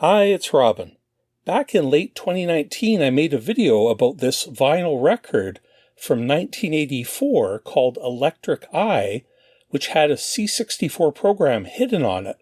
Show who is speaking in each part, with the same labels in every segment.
Speaker 1: Hi, it's Robin. Back in late 2019, I made a video about this vinyl record from 1984 called Electric Eye, which had a C64 program hidden on it.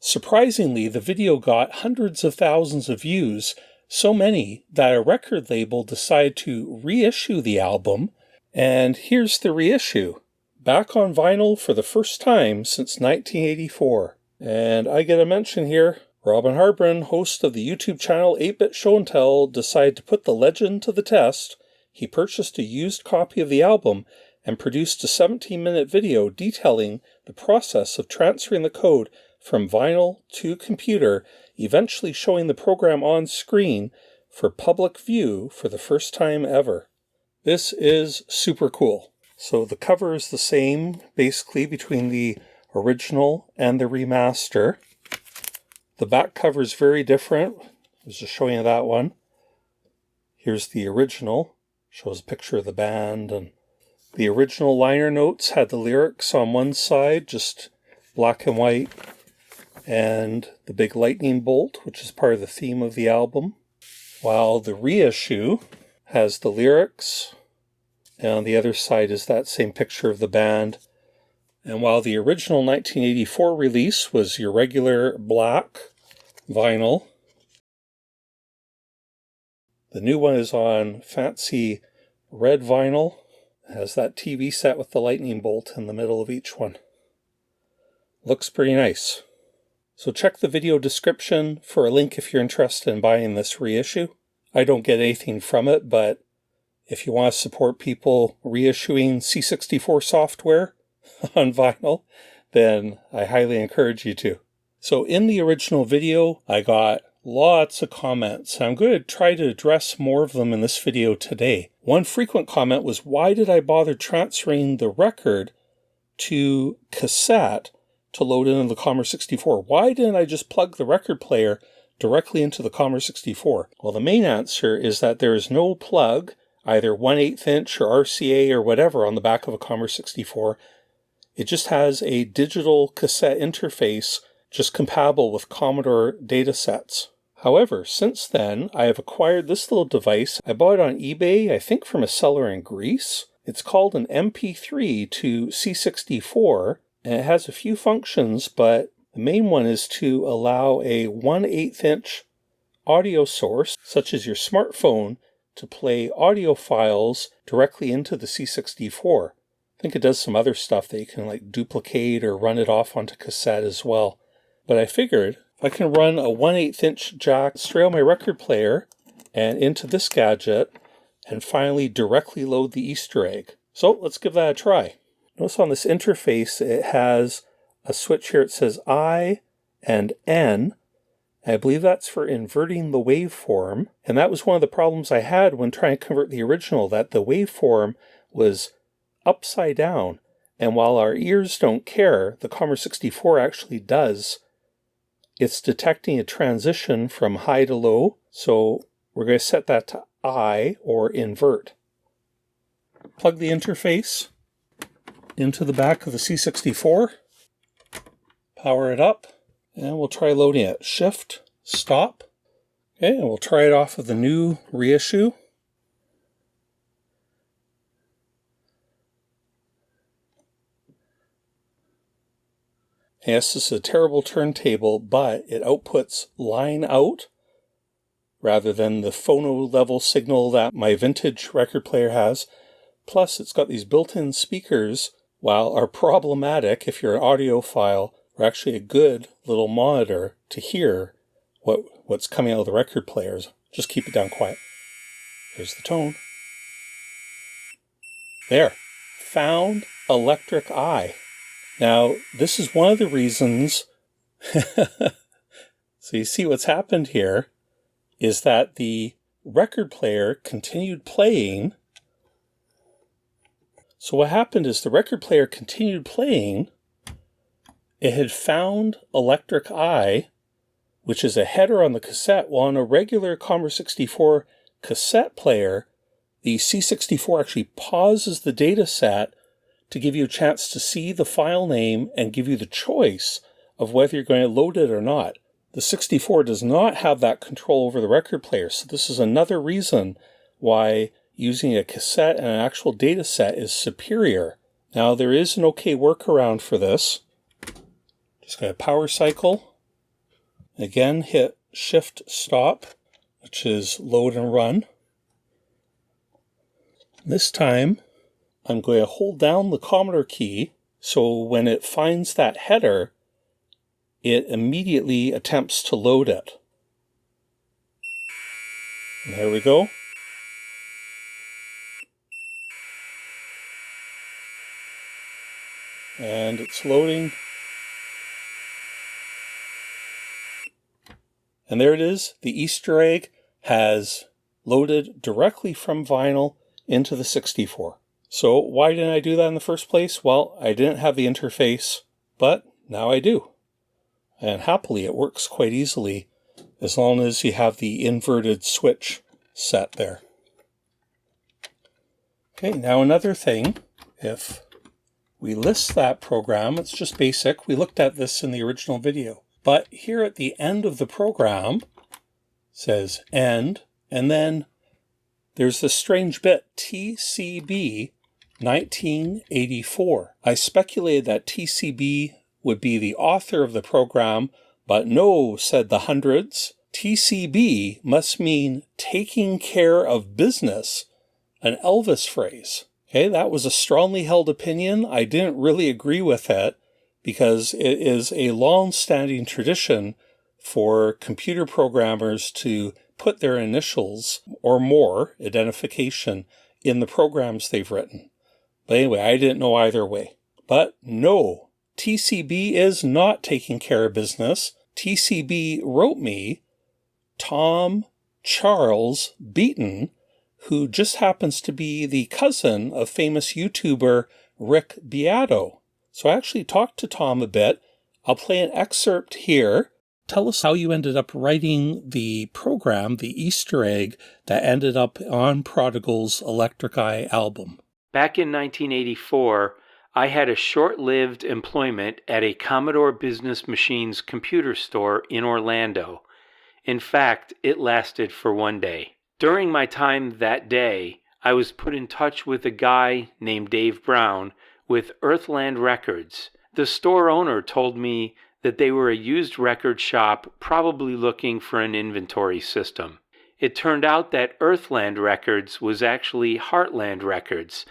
Speaker 1: Surprisingly, the video got hundreds of thousands of views, so many that a record label decided to reissue the album, and here's the reissue. Back on vinyl for the first time since 1984. And I get a mention here. Robin Harbin, host of the YouTube channel 8-Bit Show and Tell, decided to put the legend to the test. He purchased a used copy of the album and produced a 17-minute video detailing the process of transferring the code from vinyl to computer, eventually showing the program on screen for public view for the first time ever. This is super cool. So the cover is the same, basically, between the original and the remaster. The back cover is very different. I was just showing you that one. Here's the original. Shows a picture of the band. And the original liner notes had the lyrics on one side, just black and white. And the big lightning bolt, which is part of the theme of the album. While the reissue has the lyrics. And on the other side is that same picture of the band. And while the original 1984 release was your regular black vinyl, the new one is on fancy red vinyl. It has that TV set with the lightning bolt in the middle of each one. Looks pretty nice. So check the video description for a link if you're interested in buying this reissue. I don't get anything from it, but if you want to support people reissuing C64 software on vinyl, then I highly encourage you to. So in the original video, I got lots of comments. I'm going to try to address more of them in this video today. One frequent comment was, why did I bother transferring the record to cassette to load into the Commodore 64? Why didn't I just plug the record player directly into the Commodore 64? Well, the main answer is that there is no plug, either 1/8 inch or RCA or whatever, on the back of a Commodore 64. It just has a digital cassette interface, just compatible with Commodore datasets. However, since then, I have acquired this little device. I bought it on eBay, I think from a seller in Greece. It's called an MP3 to C64, and it has a few functions, but the main one is to allow a 1/8 inch audio source, such as your smartphone, to play audio files directly into the C64. I think it does some other stuff that you can like duplicate or run it off onto cassette as well. But I figured if I can run a 1/8 inch jack straight on my record player and into this gadget and finally directly load the Easter egg. So let's give that a try. Notice on this interface it has a switch here. It says I and N. I believe that's for inverting the waveform. And that was one of the problems I had when trying to convert the original, that the waveform was upside down. And while our ears don't care, the Commodore 64 actually does. It's detecting a transition from high to low. So we're going to set that to I, or invert. Plug the interface into the back of the C64. Power it up. And we'll try loading it. Shift, stop. Okay, and we'll try it off of the new reissue. Yes, this is a terrible turntable, but it outputs line out rather than the phono level signal that my vintage record player has. Plus, it's got these built-in speakers, while are problematic if you're an audiophile, are actually a good little monitor to hear what's coming out of the record players. Just keep it down quiet. There's the tone. There. Found Electric Eye. Now, this is one of the reasons, so you see what's happened here is that the record player continued playing. So what happened is the record player continued playing. It had found Electric Eye, which is a header on the cassette. Well, on a regular Commodore 64 cassette player, the C64 actually pauses the data set to give you a chance to see the file name and give you the choice of whether you're going to load it or not. The 64 does not have that control over the record player, so this is another reason why using a cassette and an actual data set is superior. Now, there is an okay workaround for this. Just got a power cycle. Again, hit Shift Stop, which is load and run. This time, I'm going to hold down the Commodore key, so when it finds that header, it immediately attempts to load it. And there we go. And it's loading. And there it is. The Easter egg has loaded directly from vinyl into the 64. So why didn't I do that in the first place? Well, I didn't have the interface, but now I do. And happily, it works quite easily as long as you have the inverted switch set there. Okay, now another thing, if we list that program, it's just basic. We looked at this in the original video. But here at the end of the program, it says end, and then there's this strange bit, TCB 1984. I speculated that TCB would be the author of the program, but no, said the hundreds. TCB must mean taking care of business, an Elvis phrase. Okay, that was a strongly held opinion. I didn't really agree with it because it is a long-standing tradition for computer programmers to put their initials or more identification in the programs they've written. But anyway, I didn't know either way. But no, TCB is not taking care of business. TCB wrote me Tom Charles Beaton, who just happens to be the cousin of famous YouTuber Rick Beato. So I actually talked to Tom a bit. I'll play an excerpt here. Tell us how you ended up writing the program, the Easter egg, that ended up on Prodigal's Electric Eye album.
Speaker 2: Back in 1984, I had a short-lived employment at a Commodore Business Machines computer store in Orlando. In fact, it lasted for one day. During my time that day, I was put in touch with a guy named Dave Brown with Earthland Records. The store owner told me that they were a used record shop probably looking for an inventory system. It turned out that Earthland Records was actually Heartland Records,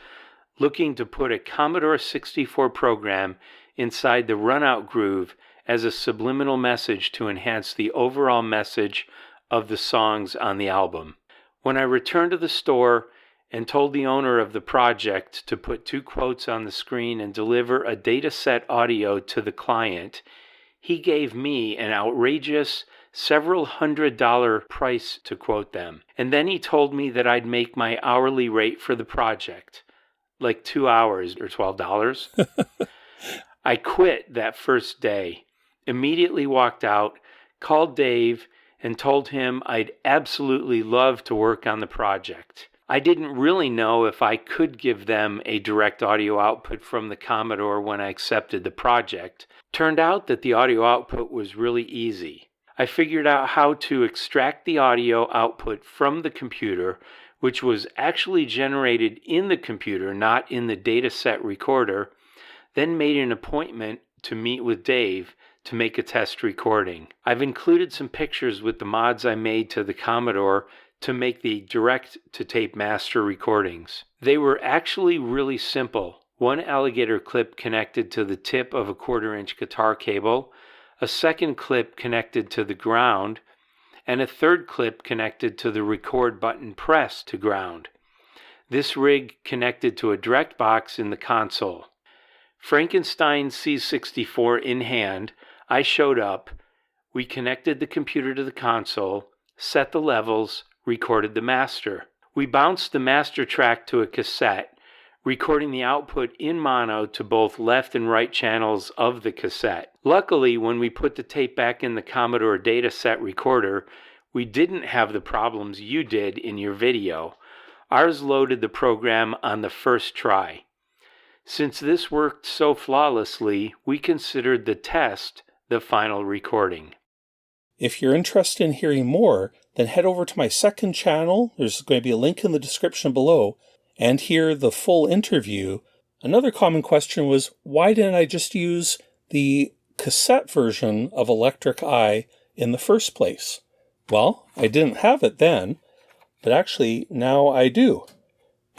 Speaker 2: looking to put a Commodore 64 program inside the runout groove as a subliminal message to enhance the overall message of the songs on the album. When I returned to the store and told the owner of the project to put 2 quotes on the screen and deliver a dataset audio to the client, he gave me an outrageous several $100 price to quote them. And then he told me that I'd make my hourly rate for the project, like 2 hours or $12. I quit that first day, immediately walked out, called Dave, and told him I'd absolutely love to work on the project. I didn't really know if I could give them a direct audio output from the Commodore when I accepted the project. Turned out that the audio output was really easy. I figured out how to extract the audio output from the computer, which was actually generated in the computer, not in the dataset recorder, then made an appointment to meet with Dave to make a test recording. I've included some pictures with the mods I made to the Commodore to make the direct-to-tape master recordings. They were actually really simple. One alligator clip connected to the tip of a 1/4-inch guitar cable, a second clip connected to the ground, and a third clip connected to the record button press to ground. This rig connected to a direct box in the console. Frankenstein C64 in hand, I showed up, we connected the computer to the console, set the levels, recorded the master. We bounced the master track to a cassette, recording the output in mono to both left and right channels of the cassette. Luckily, when we put the tape back in the Commodore dataset recorder, we didn't have the problems you did in your video. Ours loaded the program on the first try. Since this worked so flawlessly, we considered the test the final recording.
Speaker 1: If you're interested in hearing more, then head over to my second channel. There's going to be a link in the description below, and hear the full interview. Another common question was, why didn't I just use the cassette version of Electric Eye in the first place? Well, I didn't have it then, but actually now I do.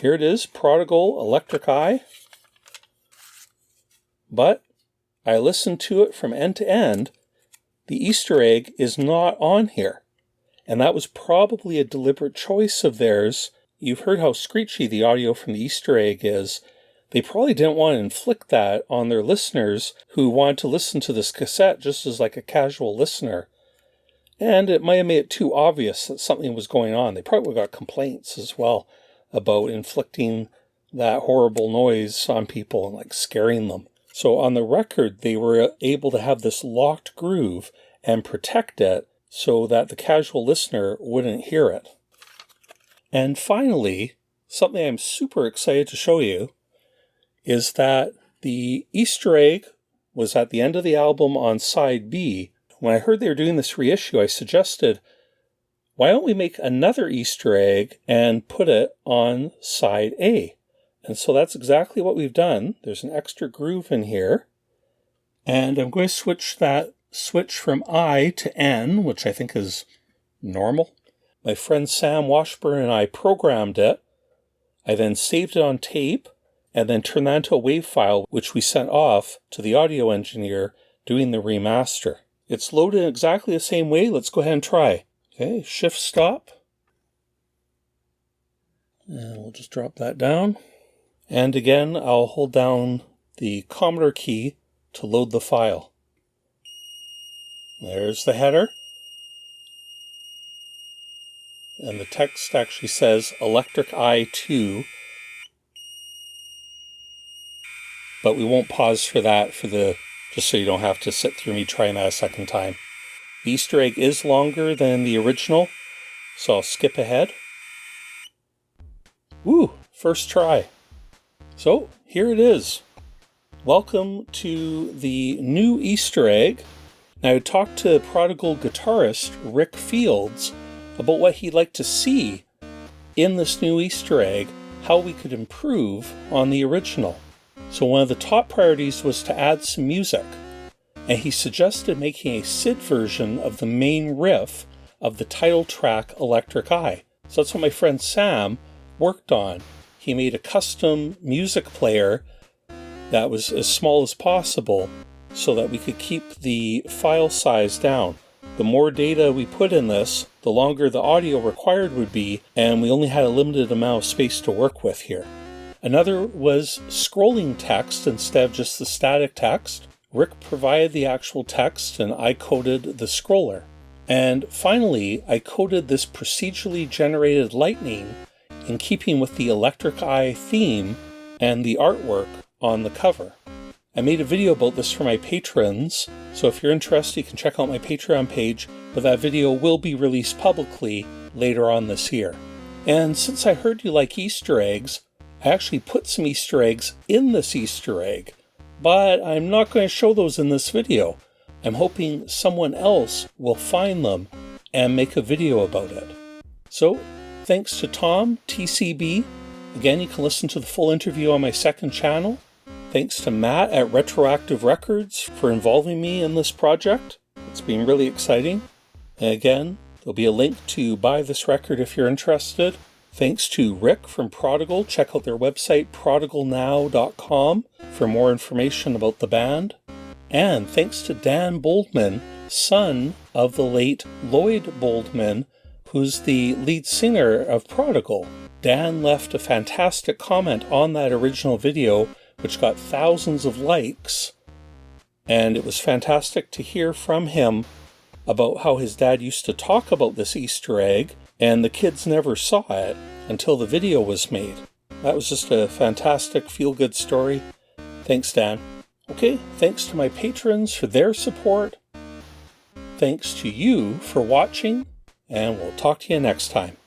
Speaker 1: Here it is, Prodigal Electric Eye. But I listened to it from end to end. The Easter egg is not on here. And that was probably a deliberate choice of theirs. You've heard how screechy the audio from the Easter egg is. They probably didn't want to inflict that on their listeners who wanted to listen to this cassette just as like a casual listener. And it might have made it too obvious that something was going on. They probably got complaints as well about inflicting that horrible noise on people and like scaring them. So on the record, they were able to have this locked groove and protect it so that the casual listener wouldn't hear it. And finally, something I'm super excited to show you is that the Easter egg was at the end of the album on side B. When I heard they were doing this reissue, I suggested, why don't we make another Easter egg and put it on side A? And so that's exactly what we've done. There's an extra groove in here. And I'm going to switch from I to N, which I think is normal. My friend Sam Washburn and I programmed it. I then saved it on tape and then turned that into a WAV file, which we sent off to the audio engineer doing the remaster. It's loaded in exactly the same way. Let's go ahead and try. Okay, shift stop. And we'll just drop that down. And again, I'll hold down the Commodore key to load the file. There's the header. And the text actually says Electric Eye 2. But we won't pause for that just so you don't have to sit through me trying that a second time. The Easter egg is longer than the original, so I'll skip ahead. Woo, first try. So here it is. Welcome to the new Easter egg. Now I talked to Prodigal guitarist Rick Fields about what he'd like to see in this new Easter egg, how we could improve on the original. So one of the top priorities was to add some music, and he suggested making a SID version of the main riff of the title track Electric Eye. So that's what my friend Sam worked on. He made a custom music player that was as small as possible so that we could keep the file size down. The more data we put in this, the longer the audio required would be, and we only had a limited amount of space to work with here. Another was scrolling text instead of just the static text. Rick provided the actual text and I coded the scroller. And finally, I coded this procedurally generated lightning in keeping with the Electric Eye theme and the artwork on the cover. I made a video about this for my patrons, so if you're interested, you can check out my Patreon page, but that video will be released publicly later on this year. And since I heard you like Easter eggs, I actually put some Easter eggs in this Easter egg, but I'm not going to show those in this video. I'm hoping someone else will find them and make a video about it. So, thanks to Tom, TCB. Again, you can listen to the full interview on my second channel. Thanks to Matt at Retroactive Records for involving me in this project. It's been really exciting. And again, there'll be a link to buy this record if you're interested. Thanks to Rick from Prodigal. Check out their website, prodigalnow.com, for more information about the band. And thanks to Dan Boldman, son of the late Lloyd Boldman, who's the lead singer of Prodigal. Dan left a fantastic comment on that original video, which got thousands of likes. And it was fantastic to hear from him about how his dad used to talk about this Easter egg, and the kids never saw it until the video was made. That was just a fantastic feel-good story. Thanks, Dan. Okay, thanks to my patrons for their support. Thanks to you for watching, and we'll talk to you next time.